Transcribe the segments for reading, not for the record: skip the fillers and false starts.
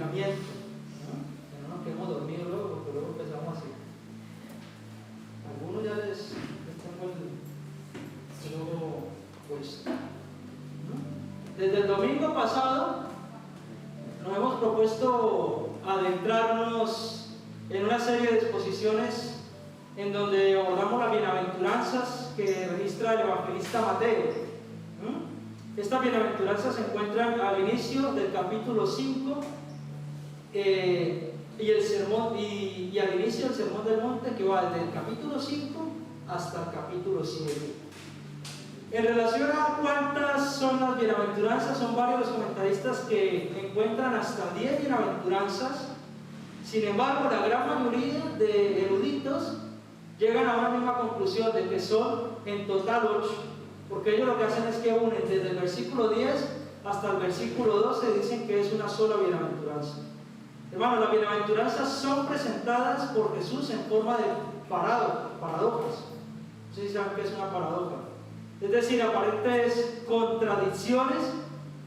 entrenamiento, ¿no? Que no nos quedemos dormidos luego, porque luego empezamos así. Algunos ya les tengo el ojo puesto, ¿no? Desde el domingo pasado nos hemos propuesto adentrarnos en una serie de exposiciones en donde abordamos las bienaventuranzas que registra el evangelista Mateo. Estas bienaventuranzas se encuentran al inicio del capítulo 5 y al inicio del Sermón del Monte, que va desde el capítulo 5 hasta el capítulo 7. En relación a cuántas son las bienaventuranzas, son varios los comentaristas que encuentran hasta 10 bienaventuranzas. Sin embargo, la gran mayoría de eruditos llegan a una misma conclusión de que son en total 8, porque ellos lo que hacen es que unen desde el versículo 10 hasta el versículo 12, dicen que es una sola bienaventuranza. Hermanos, las bienaventuranzas son presentadas por Jesús en forma de paradojas. No sé si saben qué es una paradoja. Es decir, aparentes contradicciones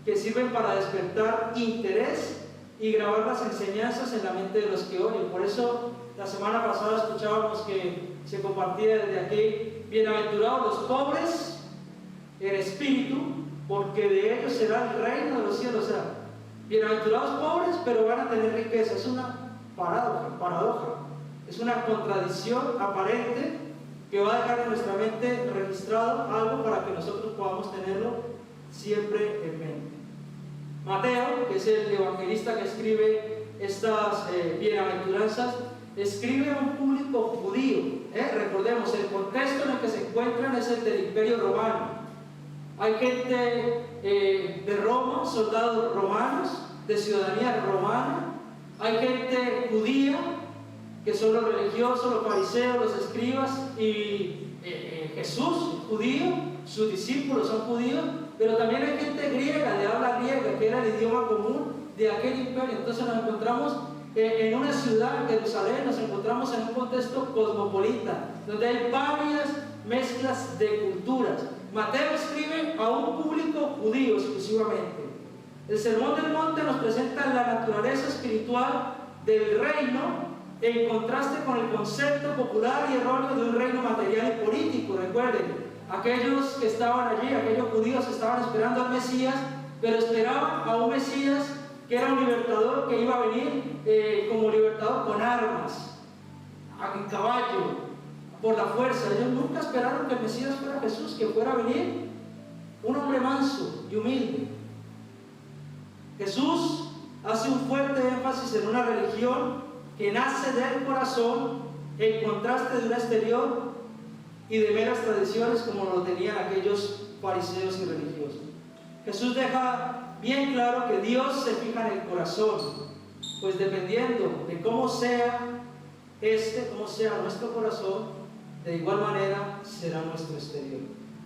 que sirven para despertar interés y grabar las enseñanzas en la mente de los que oyen. Por eso la semana pasada escuchábamos que se compartía desde aquí: bienaventurados los pobres en espíritu, porque de ellos será el reino de los cielos. O sea, bienaventurados pobres, pero van a tener riqueza. Es una paradoja, es una contradicción aparente que va a dejar en nuestra mente registrado algo para que nosotros podamos tenerlo siempre en mente. Mateo, que es el evangelista que escribe estas bienaventuranzas, escribe a un público judío. Recordemos, el contexto en el que se encuentran es el del Imperio Romano. Hay gente de Roma, soldados romanos, de ciudadanía romana. Hay gente judía, que son los religiosos, los fariseos, los escribas, y Jesús, judío, sus discípulos son judíos, pero también hay gente griega, de habla griega, que era el idioma común de aquel imperio. Entonces nos encontramos en una ciudad, Jerusalén, nos encontramos en un contexto cosmopolita, donde hay varias mezclas de culturas. Mateo escribe a un público judío exclusivamente. El Sermón del Monte nos presenta la naturaleza espiritual del reino en contraste con el concepto popular y erróneo de un reino material y político. Recuerden, aquellos que estaban allí, aquellos judíos, estaban esperando al Mesías, pero esperaban a un Mesías que era un libertador, que iba a venir como libertador con armas, en caballo, por la fuerza. Ellos nunca esperaron que el Mesías fuera Jesús, que fuera a venir un hombre manso y humilde. Jesús hace un fuerte énfasis en una religión que nace del corazón, en contraste de un exterior y de meras tradiciones como lo tenían aquellos fariseos y religiosos. Jesús deja bien claro que Dios se fija en el corazón, pues dependiendo de cómo sea nuestro corazón, de igual manera será nuestro exterior.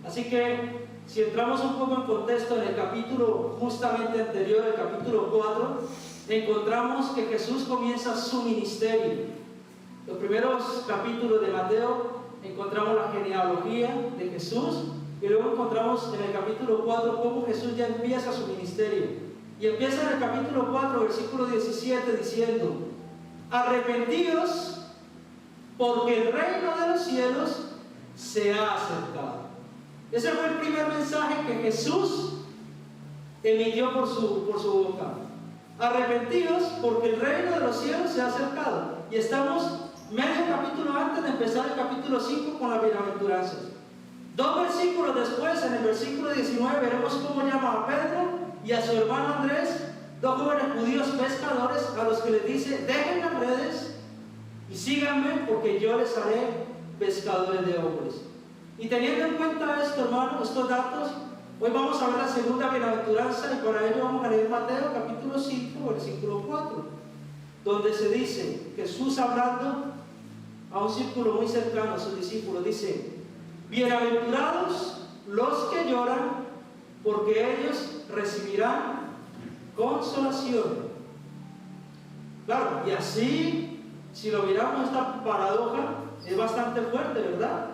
Así que, si entramos un poco en contexto, en el capítulo justamente anterior, el capítulo 4, encontramos que Jesús comienza su ministerio. Los primeros capítulos de Mateo encontramos la genealogía de Jesús, y luego encontramos en el capítulo 4 cómo Jesús ya empieza su ministerio. Y empieza en el capítulo 4, versículo 17, diciendo: arrepentidos, porque el reino de los cielos se ha acercado. Ese fue el primer mensaje que Jesús emitió por su boca. Arrepentidos, porque el reino de los cielos se ha acercado. Y estamos medio capítulo antes de empezar el capítulo 5 con las bienaventuranzas. 2 versículos después, en el versículo 19, veremos cómo llama a Pedro y a su hermano Andrés, 2 jóvenes judíos pescadores, a los que les dice: dejen las redes y síganme, porque yo les haré pescadores de hombres. Y teniendo en cuenta esto, hermanos, estos datos, hoy vamos a ver la segunda bienaventuranza, y para ello vamos a leer Mateo capítulo 5, versículo 4, donde se dice, Jesús hablando a un círculo muy cercano, a sus discípulos, dice: bienaventurados los que lloran, porque ellos recibirán consolación. Claro, y así, si lo miramos, esta paradoja es bastante fuerte, ¿verdad?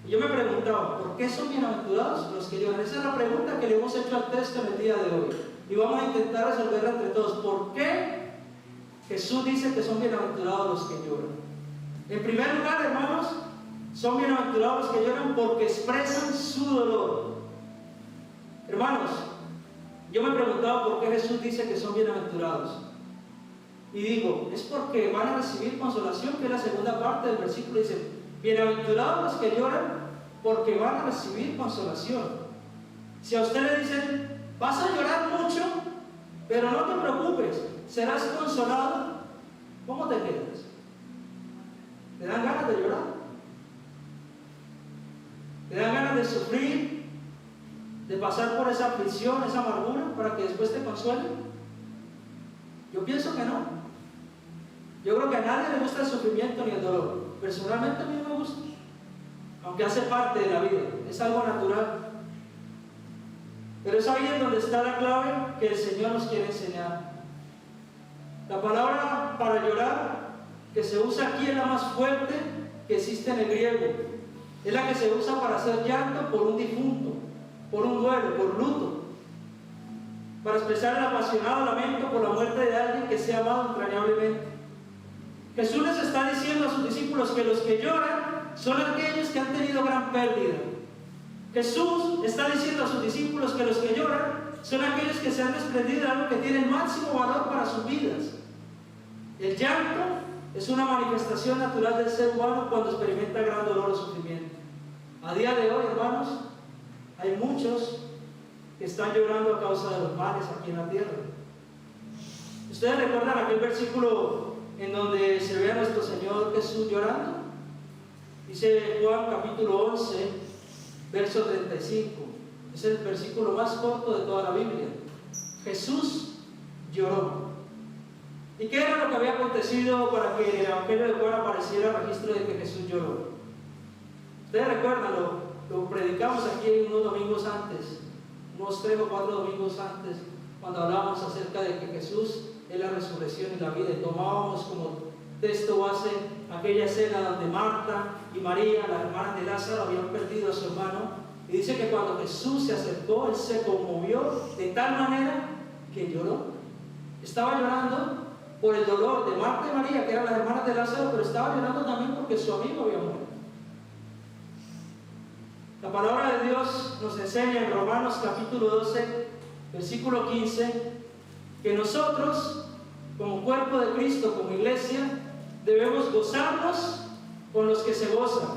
Y yo me preguntaba, ¿por qué son bienaventurados los que lloran? Esa es la pregunta que le hemos hecho al texto en el día de hoy, y vamos a intentar resolverla entre todos. ¿Por qué Jesús dice que son bienaventurados los que lloran. En primer lugar, hermanos, son bienaventurados los que lloran porque expresan su dolor. Hermanos, yo me he preguntado por qué Jesús dice que son bienaventurados. Y digo, es porque van a recibir consolación, que es la segunda parte del versículo. Dice, bienaventurados los que lloran porque van a recibir consolación. Si a usted le dicen, vas a llorar mucho, pero no te preocupes, serás consolado, ¿cómo te quedas? ¿Te dan ganas de llorar? ¿Te dan ganas de sufrir? ¿De pasar por esa aflicción, esa amargura, para que después te consuelen? Yo pienso que no. Yo creo que a nadie le gusta el sufrimiento ni el dolor. Personalmente a mí no me gusta, aunque hace parte de la vida, es algo natural. Pero es ahí en donde está la clave que el Señor nos quiere enseñar. La palabra para llorar que se usa aquí es la más fuerte que existe en el griego. Es la que se usa para hacer llanto por un difunto, por un duelo, por luto, para expresar el apasionado lamento por la muerte de alguien que se ha amado entrañablemente. Jesús les está diciendo a sus discípulos que los que lloran son aquellos que han tenido gran pérdida. Jesús está diciendo a sus discípulos que los que lloran son aquellos que se han desprendido de algo que tiene el máximo valor para sus vidas. El llanto es una manifestación natural del ser humano cuando experimenta gran dolor o sufrimiento. A día de hoy, hermanos, hay muchos que están llorando a causa de los males aquí en la tierra. ¿Ustedes recuerdan aquel versículo en donde se ve a nuestro Señor Jesús llorando? Dice Juan capítulo 11, verso 35. Es el versículo más corto de toda la Biblia. Jesús lloró. ¿Y qué era lo que había acontecido para que en el Evangelio de Juan apareciera el registro de que Jesús lloró? Ustedes recuerdan, lo predicamos aquí unos domingos antes, unos 3 o 4 domingos antes, cuando hablábamos acerca de que Jesús es la resurrección y la vida, y tomábamos como texto base aquella escena donde Marta y María, las hermanas de Lázaro, habían perdido a su hermano, y dice que cuando Jesús se acercó, él se conmovió de tal manera que lloró. Estaba llorando por el dolor de Marta y María, que eran las hermanas de Lázaro, pero estaba llorando también porque su amigo había muerto. La palabra de Dios nos enseña en Romanos capítulo 12, versículo 15, que nosotros, como cuerpo de Cristo, como iglesia, debemos gozarnos con los que se gozan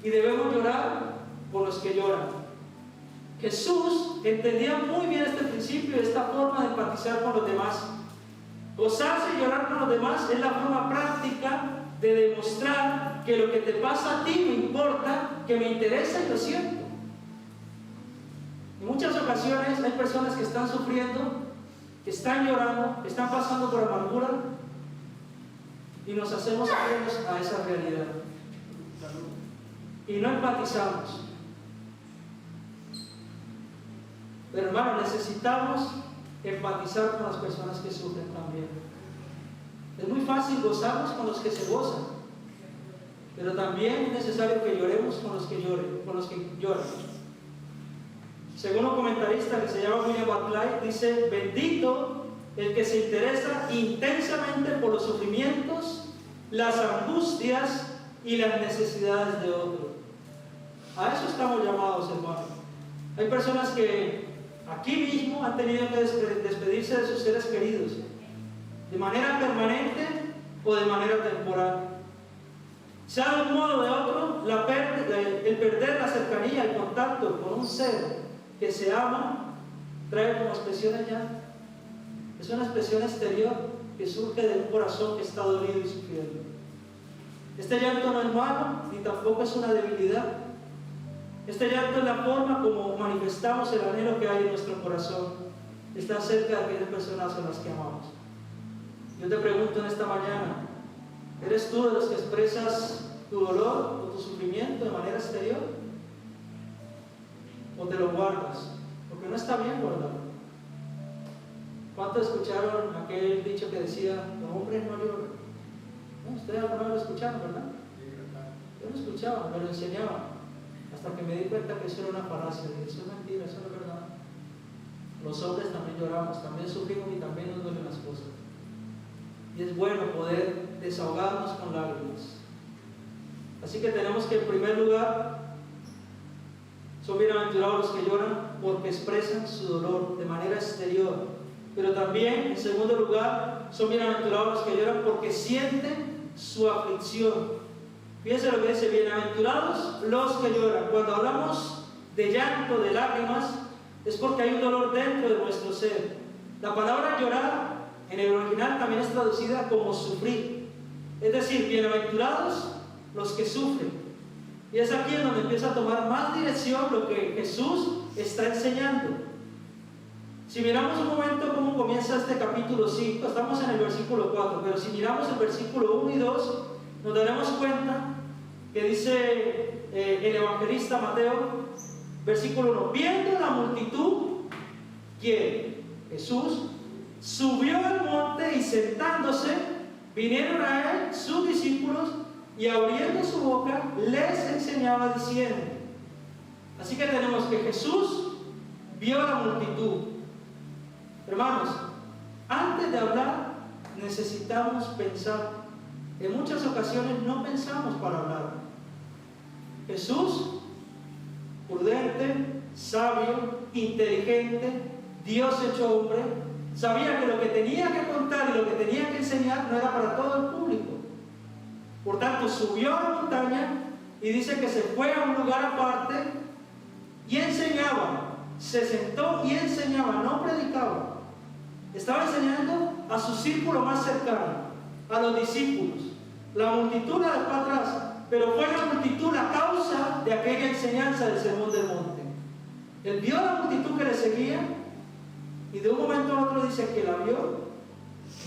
y debemos llorar con los que lloran. Jesús entendía muy bien este principio y esta forma de empatizar con los demás. Gozarse y llorar con los demás es la forma práctica de demostrar que lo que te pasa a ti me importa, que me interesa y lo siento. En muchas ocasiones hay personas que están sufriendo, que están llorando, que están pasando por amargura, y nos hacemos ajenos a esa realidad y no empatizamos. Pero hermano, necesitamos empatizar con las personas que sufren también. Es muy fácil gozarnos con los que se gozan, pero también es necesario que lloremos con los que lloran. Según un comentarista que se llama William Barclay, dice: bendito el que se interesa intensamente por los sufrimientos, las angustias y las necesidades de otros. A eso estamos llamados, hermanos. Hay personas que aquí mismo han tenido que despedirse de sus seres queridos, de manera permanente o de manera temporal. Sea de un modo o de otro, el perder la cercanía, el contacto con un ser que se ama, trae como expresión el llanto. Es una expresión exterior que surge de un corazón que está dolido y sufriendo. Este llanto no es malo, ni tampoco es una debilidad. Este llanto es la forma como manifestamos el anhelo que hay en nuestro corazón, estar cerca de aquellas personas a las que amamos. Yo te pregunto en esta mañana, ¿eres tú de los que expresas tu dolor o tu sufrimiento de manera exterior? ¿O te lo guardas? Porque no está bien guardarlo. ¿Cuántos escucharon aquel dicho que decía, los hombres no lloran? ¿No? Ustedes alguna vez lo escucharon, ¿verdad? Yo lo escuchaba, me lo enseñaban, hasta que me di cuenta que eso era una falacia. Dije, eso es mentira, eso no es verdad. Los hombres también lloramos, también sufrimos y también nos duelen las cosas. Y es bueno poder desahogarnos con lágrimas. Así que tenemos que, en primer lugar, son bienaventurados los que lloran porque expresan su dolor de manera exterior. Pero también, en segundo lugar, son bienaventurados los que lloran porque sienten su aflicción. Fíjense lo que dice: bienaventurados los que lloran. Cuando hablamos de llanto, de lágrimas, es porque hay un dolor dentro de nuestro ser. La palabra llorar en el original también es traducida como sufrir. Es decir, bienaventurados los que sufren. Y es aquí en donde empieza a tomar más dirección lo que Jesús está enseñando. Si miramos un momento cómo comienza este capítulo 5, estamos en el versículo 4, pero si miramos el versículo 1 y 2, nos daremos cuenta que dice el evangelista Mateo, versículo 1: viendo la multitud, ¿quién? Jesús subió al monte y sentándose, vinieron a él sus discípulos y abriendo su boca les enseñaba diciendo. Así que tenemos que Jesús vio a la multitud. Hermanos, antes de hablar necesitamos pensar. En muchas ocasiones no pensamos para hablar. Jesús, prudente, sabio, inteligente, Dios hecho hombre, sabía que lo que tenía que contar y lo que tenía que enseñar no era para todo el público. Por tanto, subió a la montaña y dice que se fue a un lugar aparte y enseñaba. Se sentó y enseñaba, no predicaba. Estaba enseñando a su círculo más cercano, a los discípulos. La multitud la dejó atrás, pero fue la multitud la causa de aquella enseñanza del Sermón del Monte. Él vio a la multitud que le seguía y de un momento a otro dice que la vio,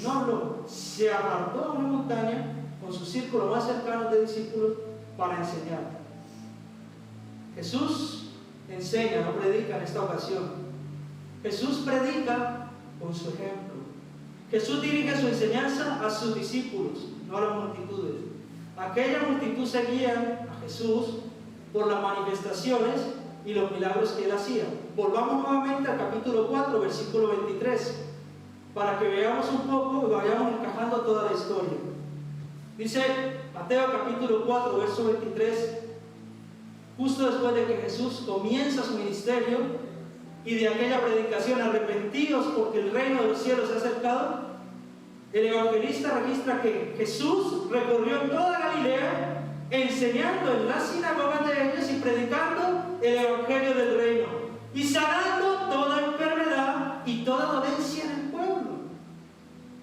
no habló, se apartó a una montaña con su círculo más cercano de discípulos para enseñar. Jesús enseña, no predica en esta ocasión. Jesús predica con su ejemplo. Jesús dirige su enseñanza a sus discípulos, no a las multitudes. Aquella multitud seguía a Jesús por las manifestaciones y los milagros que él hacía. Volvamos nuevamente al capítulo 4, versículo 23, para que veamos un poco y vayamos encajando toda la historia. Dice Mateo capítulo 4, verso 23, justo después de que Jesús comienza su ministerio y de aquella predicación: arrepentidos porque el reino de los cielos se ha acercado. El evangelista registra que Jesús recorrió toda Galilea, enseñando en las sinagogas de ellos y predicando el evangelio del reino y sanando toda enfermedad y toda dolencia en el pueblo.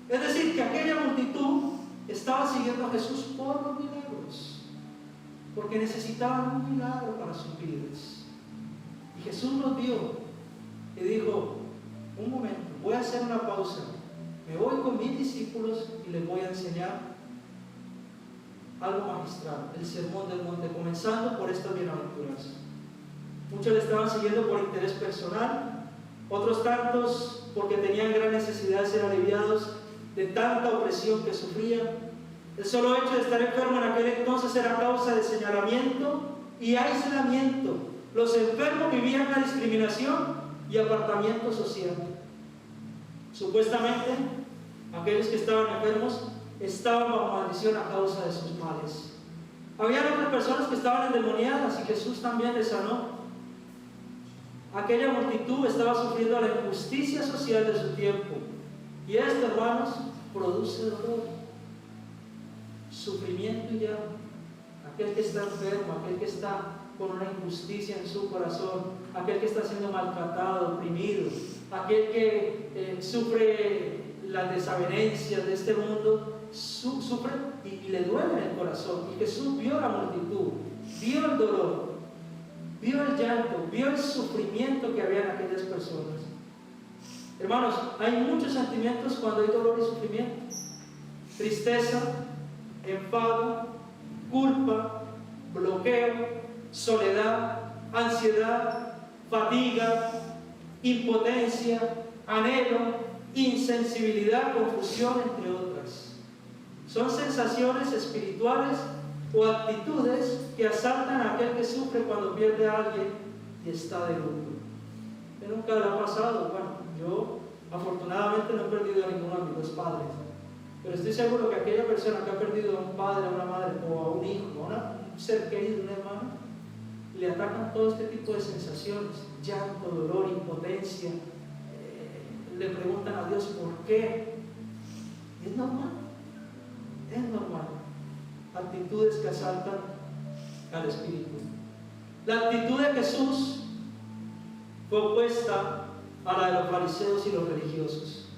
Es decir, que aquella multitud estaba siguiendo a Jesús por los milagros, porque necesitaban un milagro para sus vidas. Y Jesús los vio y dijo: un momento, voy a hacer una pausa, me voy con mis discípulos y les voy a enseñar algo magistral, el Sermón del Monte, comenzando por estas bienaventuranzas. Muchos le estaban siguiendo por interés personal, otros tantos porque tenían gran necesidad de ser aliviados de tanta opresión que sufrían. El solo hecho de estar enfermo en aquel entonces era causa de señalamiento y aislamiento. Los enfermos vivían la discriminación y apartamiento social. Supuestamente, aquellos que estaban enfermos estaban bajo maldición a causa de sus males. Había otras personas que estaban endemoniadas y Jesús también les sanó. Aquella multitud estaba sufriendo la injusticia social de su tiempo. Y esto, hermanos, produce dolor, sufrimiento y llanto. Aquel que está enfermo, aquel que está con una injusticia en su corazón, aquel que está siendo maltratado, oprimido, aquel que sufre las desavenencias de este mundo, sufre y le duele en el corazón. Y Jesús vio la multitud, vio el dolor, vio el llanto, vio el sufrimiento que había en aquellas personas. Hermanos, hay muchos sentimientos cuando hay dolor y sufrimiento: tristeza, enfado, culpa, bloqueo, soledad, ansiedad, fatiga, impotencia, anhelo, insensibilidad, confusión, entre otras. Son sensaciones espirituales o actitudes que asaltan a aquel que sufre cuando pierde a alguien y está de luto. ¿Qué nunca le ha pasado? Bueno, yo afortunadamente no he perdido a ninguno de mis dos padres, Pero estoy seguro que aquella persona que ha perdido a un padre, a una madre, o a un hijo, a un ser querido, un hermano, le atacan todo este tipo de sensaciones, llanto, dolor, impotencia. Le preguntan a Dios por qué. Es normal, es normal. Actitudes que asaltan al espíritu. La actitud de Jesús fue opuesta a la de los fariseos y los religiosos.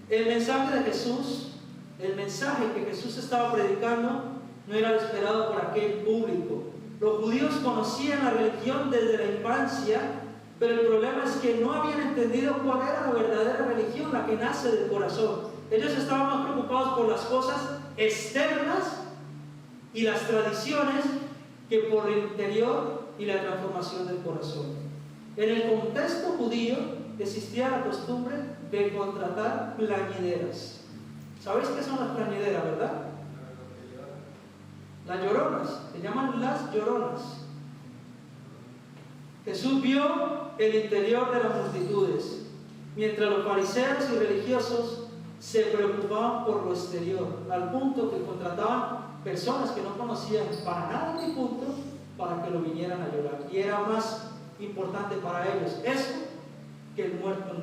El mensaje de Jesús, el mensaje que Jesús estaba predicando, no era el esperado por aquel público. Los judíos conocían la religión desde la infancia, pero el problema es que no habían entendido cuál era la verdadera religión, la que nace del corazón. Ellos estaban más preocupados por las cosas externas y las tradiciones que por el interior y la transformación del corazón. En el contexto judío existía la costumbre de contratar plañideras. ¿Sabéis qué son las plañideras, verdad? Las lloronas, se llaman las lloronas. Jesús vio el interior de las multitudes, mientras los fariseos y religiosos se preocupaban por lo exterior, al punto que contrataban personas que no conocían para nada ni punto para que lo vinieran a llorar. Y era más importante para ellos eso que el muerto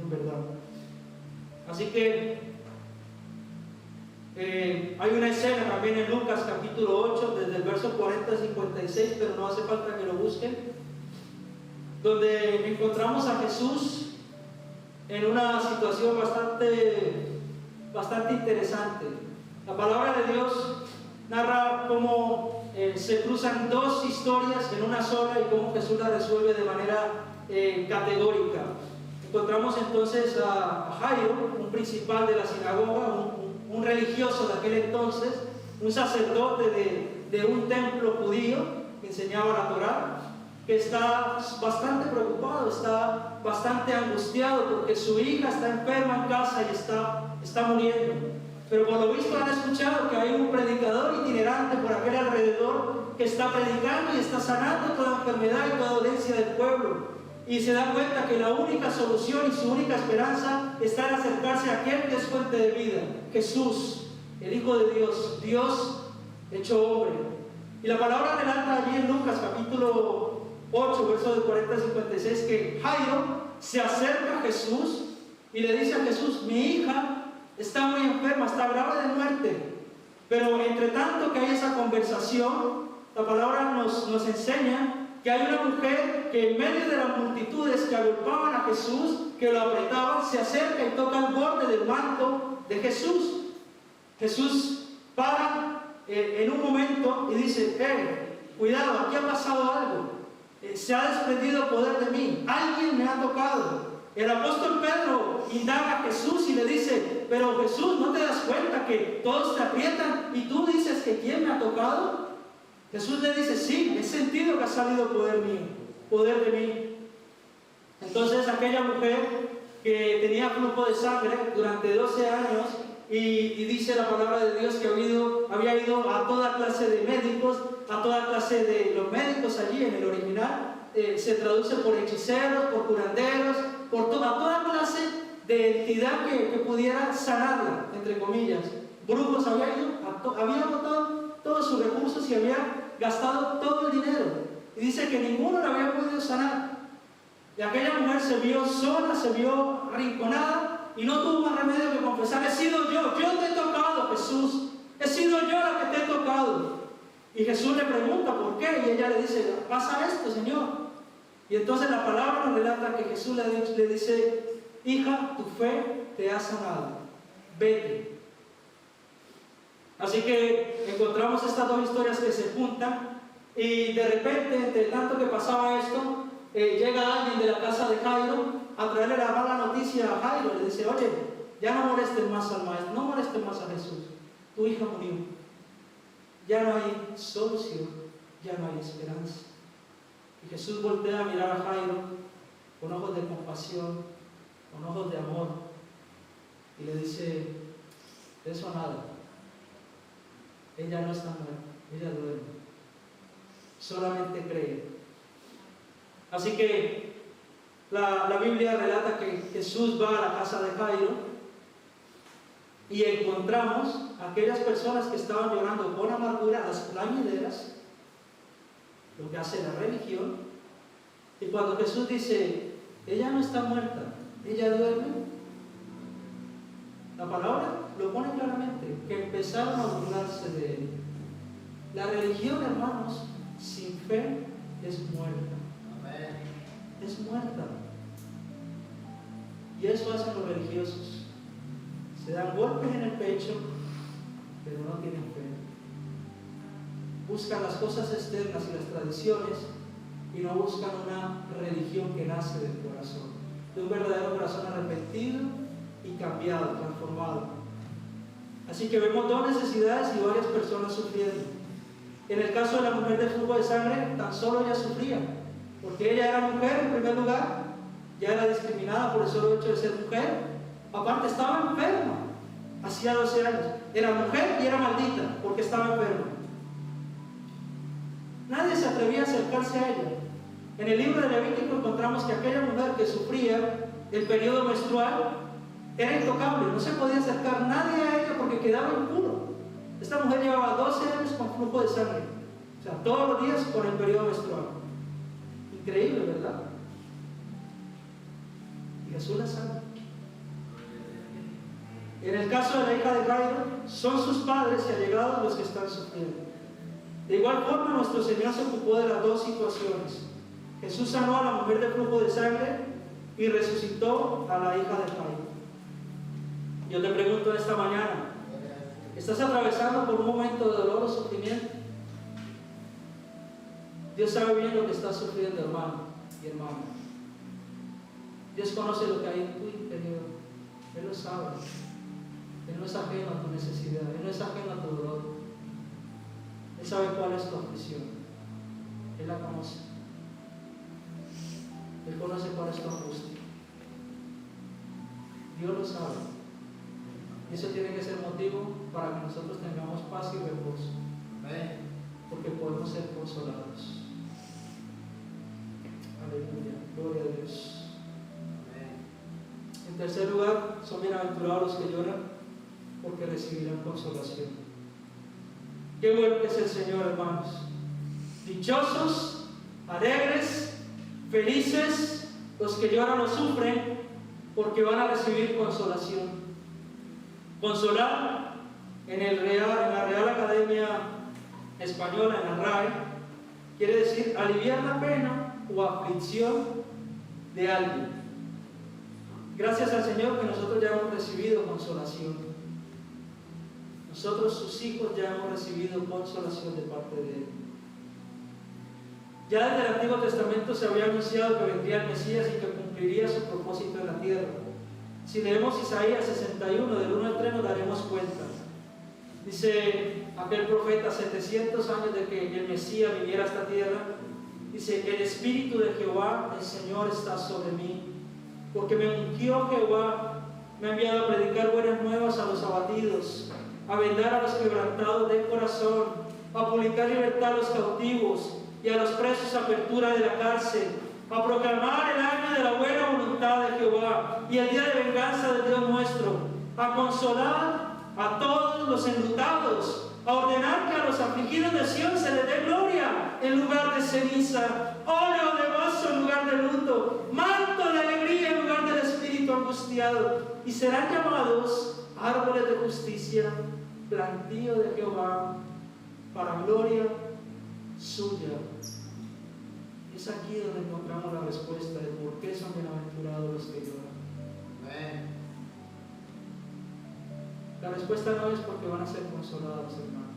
en verdad. Así que hay una escena también en Lucas capítulo 8, desde el verso 40 al 56, pero no hace falta que lo busquen, donde encontramos a Jesús en una situación bastante interesante. La palabra de Dios narra cómo se cruzan dos historias en una sola y cómo Jesús la resuelve de manera categórica. Encontramos entonces a Jairo, un principal de la sinagoga, un religioso de aquel entonces, un sacerdote de un templo judío que enseñaba la Torá, que está bastante preocupado, está bastante angustiado porque su hija está enferma en casa y está muriendo. Pero por lo visto han escuchado que hay un predicador itinerante por aquel alrededor que está predicando y está sanando toda enfermedad y toda dolencia del pueblo. Y se da cuenta que la única solución y su única esperanza está en acercarse a aquel que es fuente de vida, Jesús, el Hijo de Dios, Dios hecho hombre. Y la palabra relata allí en Lucas capítulo 8, versos de 40 a 56, que Jairo se acerca a Jesús y le dice a Jesús: mi hija está muy enferma, está grave de muerte. Pero entre tanto que hay esa conversación, la palabra nos enseña que hay una mujer que en medio de las multitudes que agolpaban a Jesús, que lo apretaban, se acerca y toca el borde del manto de Jesús. Jesús para en un momento y dice: cuidado, aquí ha pasado algo, se ha desprendido poder de mí, alguien me ha tocado. El apóstol Pedro indaga a Jesús y le dice: pero Jesús, ¿no te das cuenta que todos te aprietan y tú dices que quién me ha tocado? Jesús le dice: sí, he sentido que ha salido poder de mí. Entonces aquella mujer que tenía flujo de sangre durante 12 años y dice la palabra de Dios que había ido a toda clase de médicos, a toda clase de los médicos allí en el original, se traduce por hechiceros, por curanderos, a toda clase de entidad que pudiera sanarla, entre comillas. Brujos había agotado todos sus recursos y había gastado todo el dinero. Y dice que ninguno la había podido sanar. Y aquella mujer se vio sola, se vio arrinconada y no tuvo más remedio que confesar: he sido yo te he tocado, Jesús, he sido yo la que te he tocado. Y Jesús le pregunta por qué, y ella le dice: pasa esto, Señor. Y entonces la palabra nos relata que Jesús le dice: hija, tu fe te ha sanado, vete. Así que encontramos estas dos historias que se juntan, y de repente, entre tanto que pasaba esto, llega alguien de la casa de Jairo a traerle la mala noticia a Jairo. Le dice: oye, ya no molestes más al maestro, no molestes más a Jesús, tu hija murió, ya no hay solución, ya no hay esperanza. Y Jesús voltea a mirar a Jairo con ojos de compasión, con ojos de amor, y le dice: de eso nada, ella no está muerta, ella duerme, solamente cree. Así que la Biblia relata que Jesús va a la casa de Jairo y encontramos a aquellas personas que estaban llorando con amargura, las plañideras, lo que hace la religión. Y cuando Jesús dice, ella no está muerta, ella duerme, la palabra lo pone claramente, que empezaron a burlarse de él. La religión, hermanos, sin fe es muerta. Amén. Es muerta. Y eso hacen los religiosos. Se dan golpes en el pecho, pero no tienen fe. Buscan las cosas externas y las tradiciones y no buscan una religión que nace del corazón, de un verdadero corazón arrepentido y cambiado, transformado. Así que vemos dos necesidades y varias personas sufriendo. En el caso de la mujer de flujo de sangre, tan solo ella sufría, porque ella era mujer en primer lugar, ya era discriminada por el solo hecho de ser mujer, aparte estaba enferma, hacía 12 años, era mujer y era maldita, porque estaba enferma. Nadie se atrevía a acercarse a ella. En el libro de Levítico encontramos que aquella mujer que sufría el periodo menstrual era intocable, no se podía acercar nadie a ella porque quedaba impuro. Esta mujer llevaba 12 años con flujo de sangre, o sea, todos los días con el periodo menstrual. Increíble, ¿verdad? Y Jesús la sana. En el caso de la hija de Jairo, son sus padres y allegados los que están sufriendo. De igual forma, nuestro Señor se ocupó de las dos situaciones. Jesús sanó a la mujer de flujo de sangre y resucitó a la hija de Jairo. Yo te pregunto en esta mañana, ¿estás atravesando por un momento de dolor o sufrimiento? Dios sabe bien lo que estás sufriendo, hermano y hermana. Dios conoce lo que hay en tu interior. Él lo sabe. Él no es ajeno a tu necesidad. Él no es ajeno a tu dolor. Él sabe cuál es tu aflicción. Él la conoce. Él conoce cuál es tu angustia. Dios lo sabe. Y eso tiene que ser motivo para que nosotros tengamos paz y reposo. Amén. Porque podemos ser consolados. Aleluya. Gloria a Dios. Amén. En tercer lugar, son bienaventurados los que lloran, porque recibirán consolación. Qué bueno que es el Señor, hermanos. Dichosos, alegres, felices los que lloran o sufren, porque van a recibir consolación. Consolar en la Real Academia Española, en la RAE, quiere decir aliviar la pena o aflicción de alguien. Gracias al Señor que nosotros ya hemos recibido consolación. Nosotros, sus hijos, ya hemos recibido consolación de parte de Él. Ya desde el Antiguo Testamento se había anunciado que vendría el Mesías y que cumpliría su propósito en la tierra. Si leemos Isaías 61, del 1 al 3, nos daremos cuenta. Dice aquel profeta, 700 años de que el Mesías viniera a esta tierra, dice: el Espíritu de Jehová, el Señor, está sobre mí, porque me ungió Jehová, me ha enviado a predicar buenas nuevas a los abatidos, a vendar a los quebrantados de corazón, a publicar libertad a los cautivos y a los presos apertura de la cárcel, a proclamar el año de la buena voluntad de Jehová y el día de venganza del Dios nuestro, a consolar a todos los enlutados, a ordenar que a los afligidos de Sión se les dé gloria en lugar de ceniza, óleo de gozo en lugar de luto, manto de alegría en lugar del espíritu angustiado, y serán llamados árboles de justicia, plantío de Jehová, para gloria suya. Es aquí donde encontramos la respuesta de por qué son bienaventurados los que lloran. Amén. La respuesta no es porque van a ser consolados, hermanos.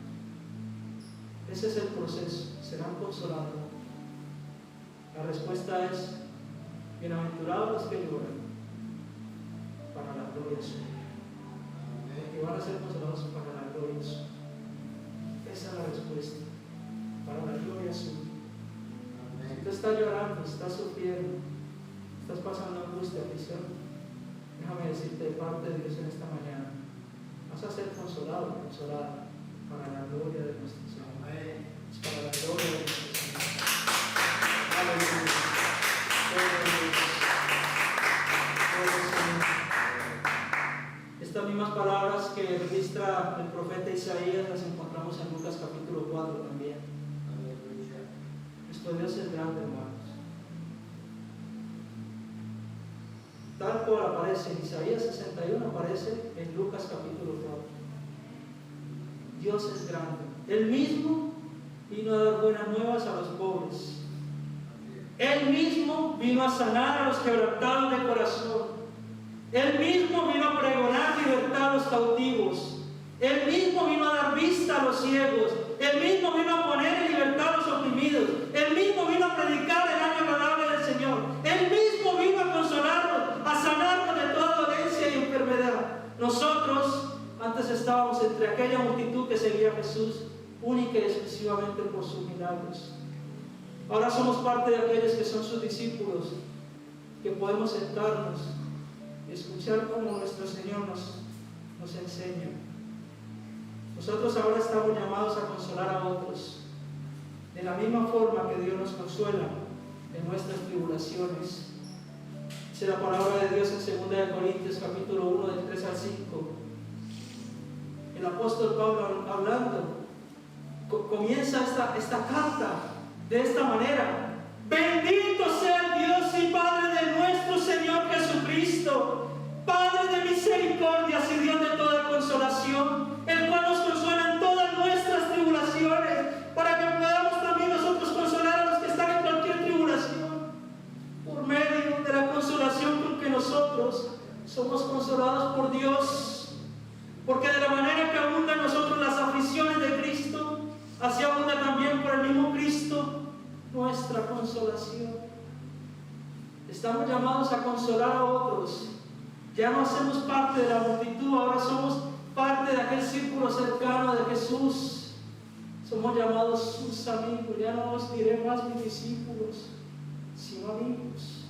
Ese es el proceso, serán consolados. La respuesta es: bienaventurados los que lloran, para la gloria suya. Que van a ser consolados para la gloria suya. Esa es la respuesta, para la gloria suya. Si tú estás llorando, estás sufriendo, estás pasando angustia, aflicción, déjame decirte de parte de Dios en esta mañana: vas a ser consolado, consolada, para la gloria de nuestro Señor. Es para la gloria de nuestro Señor. Aleluya. Estas mismas palabras que registra el profeta Isaías las encontramos en Lucas capítulo 4 también. Nuestro Dios es grande, hermanos. Tal cual aparece en Isaías 61, aparece en Lucas capítulo 4. Dios es grande. Él mismo vino a dar buenas nuevas a los pobres. Él mismo vino a sanar a los quebrantados de corazón. Él mismo vino a pregonar libertad a los cautivos. Él mismo vino a dar vista a los ciegos. Él mismo vino a poner en libertad a los oprimidos. Él mismo vino a predicar el año agradable del Señor. Él mismo vino a consolarnos, a sanarnos de toda dolencia y enfermedad. Nosotros antes estábamos entre aquella multitud que seguía a Jesús única y exclusivamente por sus milagros. Ahora somos parte de aquellos que son sus discípulos, que podemos sentarnos y escuchar cómo nuestro Señor nos enseña. Nosotros ahora estamos llamados a consolar a otros, de la misma forma que Dios nos consuela en nuestras tribulaciones. Dice la palabra de Dios en 2 Corintios capítulo 1 del 3 al 5. El apóstol Pablo hablando comienza esta carta de esta manera: bendito sea el Dios y Padre de nuestro Señor Jesucristo, Padre de misericordias y Dios de toda consolación, el cual nos consuela en todas nuestras tribulaciones, para que podamos también nosotros consolar a los que están en cualquier tribulación, por medio de la consolación con que nosotros somos consolados por Dios. Porque de la manera que abundan en nosotros las aflicciones de Cristo, así abunda también por el mismo Cristo nuestra consolación. Estamos llamados a consolar a otros. Ya no hacemos parte de la multitud, ahora somos parte de aquel círculo cercano de Jesús. Somos llamados sus amigos. Ya no os diré más mis discípulos, sino amigos.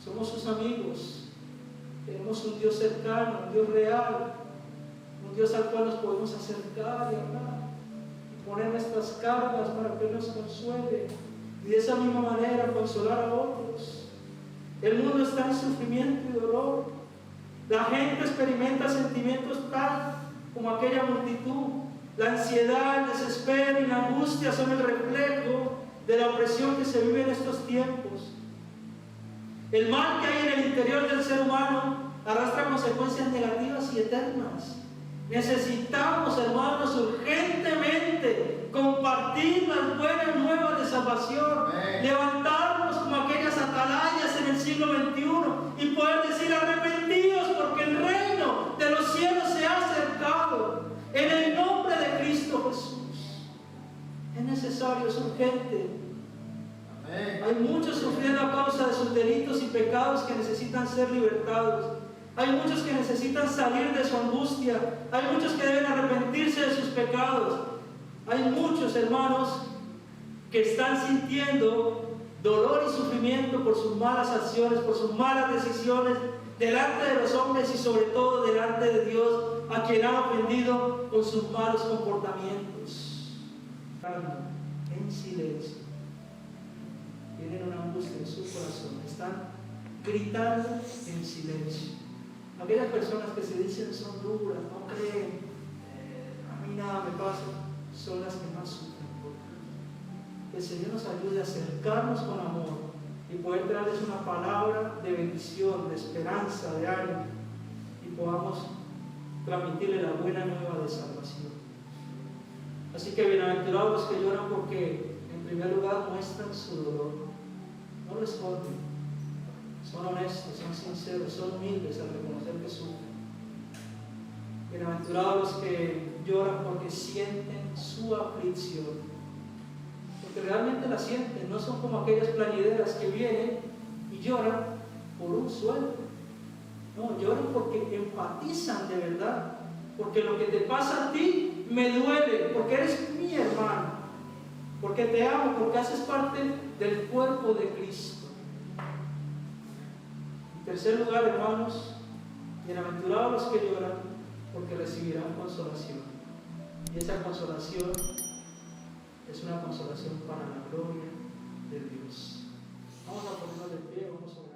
Somos sus amigos. Tenemos un Dios cercano, un Dios real, un Dios al cual nos podemos acercar y hablar, y poner nuestras cargas para que Él nos consuele, y de esa misma manera consolar a otros. El mundo está en sufrimiento y dolor. La gente experimenta sentimientos tal como aquella multitud. La ansiedad, el desespero y la angustia son el reflejo de la opresión que se vive en estos tiempos. El mal que hay en el interior del ser humano arrastra consecuencias negativas y eternas. Necesitamos, hermanos, urgentemente compartir las buenas nuevas de salvación, levantarnos como aquellas atalayas en el siglo XXI y poder decir: arrepentidos, porque el reino de los cielos se ha acercado, en el nombre de Cristo Jesús. Es necesario, es urgente. Hay muchos sufriendo a causa de sus delitos y pecados que necesitan ser libertados. Hay muchos que necesitan salir de su angustia. Hay muchos que deben arrepentirse de sus pecados. Hay muchos, hermanos, que están sintiendo dolor y sufrimiento por sus malas acciones, por sus malas decisiones delante de los hombres y sobre todo delante de Dios, a quien han ofendido con sus malos comportamientos. En silencio. Tienen una angustia en su corazón. Están gritando en silencio. Aquellas personas que se dicen son duras, no creen, a mí nada me pasa, son las que más sufren. Que el Señor nos ayude a acercarnos con amor y poder traerles una palabra de bendición, de esperanza, de ánimo, y podamos transmitirle la buena nueva de salvación. Así que bienaventurados los que lloran, porque en primer lugar muestran su dolor, no lo esconden. Son honestos, son sinceros, son humildes al reconocer que sufren. Bienaventurados los que lloran porque sienten su aflicción. Porque realmente la sienten, no son como aquellas plañideras que vienen y lloran por un sueldo. No, lloran porque empatizan de verdad. Porque lo que te pasa a ti me duele, porque eres mi hermano. Porque te amo, porque haces parte del cuerpo de Cristo. En tercer lugar, hermanos, bienaventurados los que lloran, porque recibirán consolación. Y esa consolación es una consolación para la gloria de Dios. Vamos a ponernos de pie, vamos a orar.